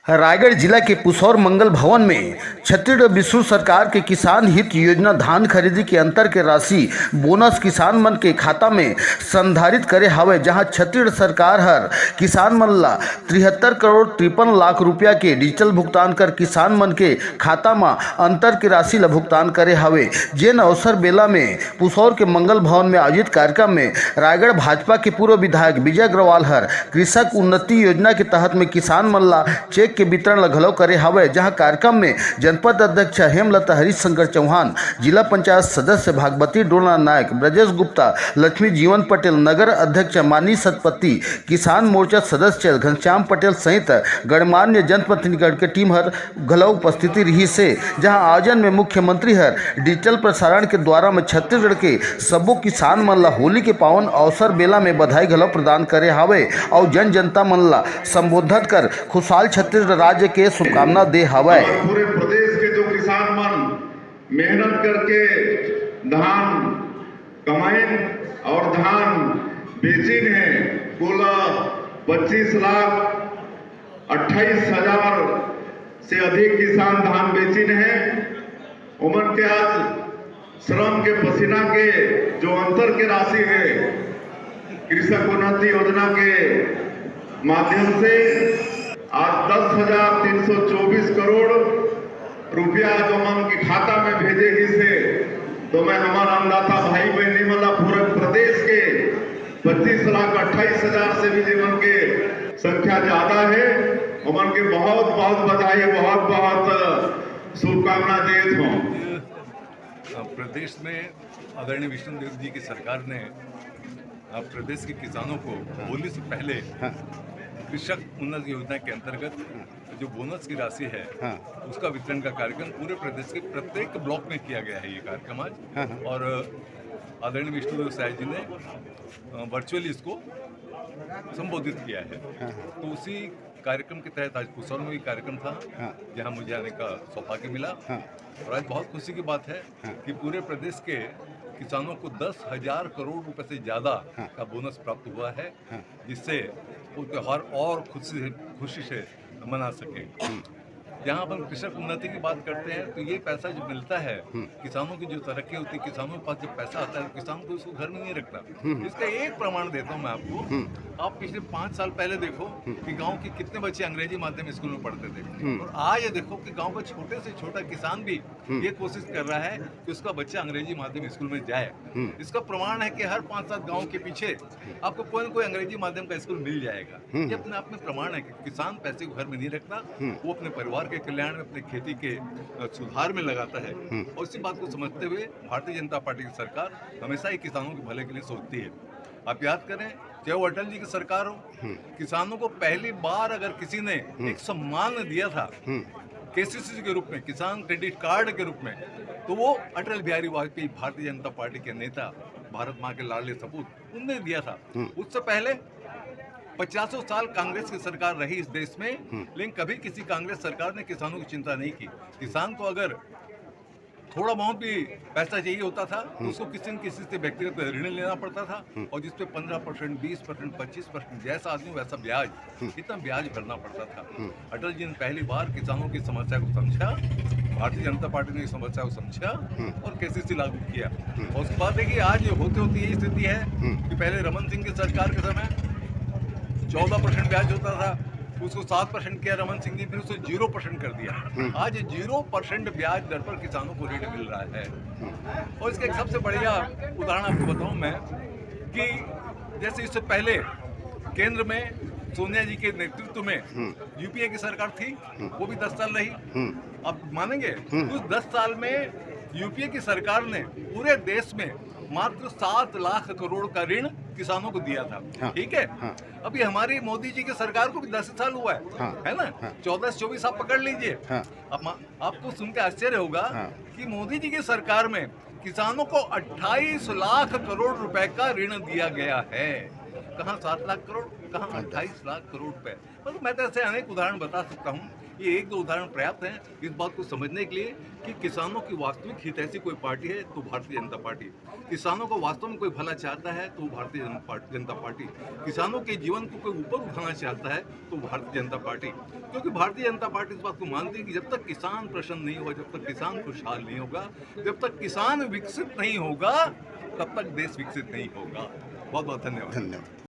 रायगढ़ जिला के पुसौर मंगल भवन में छत्तीसगढ़ विष्णु सरकार के किसान हित योजना धान खरीदी के अंतर के राशि बोनस किसान मन के खाता में संधारित करे हावे, जहां छत्तीसगढ़ सरकार हर किसान मन ला 73 करोड़ 53 लाख रुपया के डिजिटल भुगतान कर किसान मन के खाता में अंतर के राशि ला भुगतान करे हावे। जेन अवसर बेला में पुसौर के मंगल भवन में आयोजित कार्यक्रम में रायगढ़ भाजपा के पूर्व विधायक विजय अग्रवाल हर कृषक उन्नति योजना के तहत में किसान मन ला चेक के वितरण ला घलौ करे हावे, जहां कार्यक्रम में जनपद अध्यक्ष हेमलता हरिशंकर चौहान, जिला पंचायत सदस्य भागवती डोला नायक, ब्रजेश गुप्ता, लक्ष्मी जीवन पटेल, नगर अध्यक्ष मानी सतपति, किसान मोर्चा सदस्य घनश्याम पटेल सहित गणमान्य जनप्रतिनिधिगण के टीम हर घलौ उपस्थिति रही से। जहां आयोजन में मुख्यमंत्री हर डिजिटल प्रसारण के द्वारा में छत्तीसगढ़ के सबो किसान मन ला होली के पावन अवसर बेला में बधाई घलौ प्रदान करे हावे और जन जनता मन ला संबोधित कर खुशहाल छत्तीसगढ़ राज्य के शुभकामना दे हवाए। पूरे प्रदेश के जो किसान मन मेहनत करके धान कमाइन और धान बेचिन है, कुल 25,28,000 से अधिक किसान धान बेचिन है। उमन के आज श्रम के पसीना के जो अंतर के राशि है कृषक उन्नति योजना के माध्यम से आज 10,324 करोड़ रुपया जो मन के खाता में भेजेगी से, तो मैं हमारा अन्नदाता भाई बहनी वाला पूरे प्रदेश के 25,28,000 से भी जीवन के संख्या ज्यादा है। उमन के बहुत बहुत बधाई, बहुत बहुत शुभकामना देत हूँ। प्रदेश में आदरणीय विष्णुदेव जी की सरकार ने प्रदेश के किसानों को होली से पहले कृषक उन्नति योजना के अंतर्गत जो बोनस की राशि है उसका वितरण का कार्यक्रम पूरे प्रदेश के प्रत्येक ब्लॉक में किया गया है। ये कार्यक्रम आज और आदरणीय विष्णुदेव साय जी ने वर्चुअली इसको संबोधित किया है। तो उसी कार्यक्रम के तहत आज पुसौर में भी कार्यक्रम था जहां मुझे आने का सौभाग्य मिला और आज बहुत खुशी की बात है कि पूरे प्रदेश के किसानों को 10,000 करोड़ रुपए से ज़्यादा का बोनस प्राप्त हुआ है, जिससे वो त्यौहार और खुशी से मना सके। जहाँ अपन कृषक उन्नति की बात करते हैं तो ये पैसा जो मिलता है किसानों की जो तरक्की होती है, किसानों के पास जब पैसा आता है किसान को उसको घर में नहीं रखता। इसका एक प्रमाण देता हूँ मैं आपको। आप पिछले 5 साल पहले देखो कि गांव के कितने बच्चे अंग्रेजी माध्यम स्कूल में पढ़ते थे और आज ये देखो कि गांव का छोटे से छोटा किसान भी ये कोशिश कर रहा है कि उसका बच्चा अंग्रेजी माध्यम स्कूल में जाए। इसका प्रमाण है कि हर 5-7 गाँव के पीछे आपको कोई न कोई अंग्रेजी माध्यम का स्कूल मिल जाएगा। ये अपने आप में प्रमाण है कि किसान पैसे को घर में नहीं रखता, वो अपने परिवार के कल्याण में, अपने खेती के सुधार में लगाता है। और इसी बात को समझते हुए भारतीय जनता पार्टी की सरकार हमेशा ही किसानों के भले के लिए सोचती है। आप याद करें, चाहे वो अटल जी की सरकार हो, किसानों को पहली बार अगर किसी ने एक सम्मान दिया था केसीसी के रूप में, किसान क्रेडिट कार्ड के रूप में, तो वो अटल बिहारी वाजपेयी भारतीय जनता पार्टी के नेता, भारत माँ के लाडले सपूत, उनने दिया था। उससे पहले 50 साल कांग्रेस की सरकार रही इस देश में, लेकिन कभी किसी कांग्रेस सरकार ने किसानों की चिंता नहीं की। किसान को अगर थोड़ा बहुत भी पैसा चाहिए होता था तो उसको किसी न किसी से व्यक्तिगत ऋण लेना पड़ता था और जिसपे 15%, 20%, 25% जैसा आदमी वैसा ब्याज, इतना ब्याज भरना पड़ता था। अटल जी ने पहली बार किसानों की समस्या को समझा, भारतीय जनता पार्टी ने इस समस्या को समझा और केसीसी लागू किया। और उसके बाद देखिए आज होते होते यही स्थिति है कि पहले रमन सिंह की सरकार के समय 14% ब्याज होता था, उसको 7% किया रमन सिंह जी, फिर उसको 0% कर दिया। आज 0% ब्याज दर पर किसानों को ऋण मिल रहा है। और इसका एक सबसे बढ़िया उदाहरण आपको बताऊं मैं कि जैसे इससे पहले केंद्र में सोनिया जी के नेतृत्व में यूपीए की सरकार थी, वो भी 10 साल रही। आप मानेंगे उस 10 साल में यूपीए की सरकार ने पूरे देश में मात्र 7 लाख करोड़ का ऋण किसानों को दिया था। ठीक है। अभी हमारी मोदी जी की सरकार को भी 10 साल हुआ है ना। 14 से 24 आप पकड़ लीजिए। आपको सुन के आश्चर्य होगा कि मोदी जी की सरकार में किसानों को 28 लाख करोड़ रुपए का ऋण दिया गया है। कहाँ 7 लाख करोड़, कहाँ 28 लाख करोड़ रुपए। मतलब मैं तो ऐसे अनेक उदाहरण बता सकता हूँ, ये एक दो उदाहरण पर्याप्त हैं इस बात को समझने के लिए कि किसानों की वास्तविक हित ऐसी कोई पार्टी है तो भारतीय जनता पार्टी। किसानों को वास्तव में कोई भला चाहता है तो भारतीय जनता पार्टी। किसानों के जीवन को कोई ऊपर उठाना चाहता है तो भारतीय जनता पार्टी। क्योंकि भारतीय जनता पार्टी इस बात को मानती है कि जब तक किसान प्रसन्न नहीं होगा, जब तक किसान खुशहाल नहीं होगा, जब तक किसान विकसित नहीं होगा, तब तक देश विकसित नहीं होगा। बहुत बहुत धन्यवाद।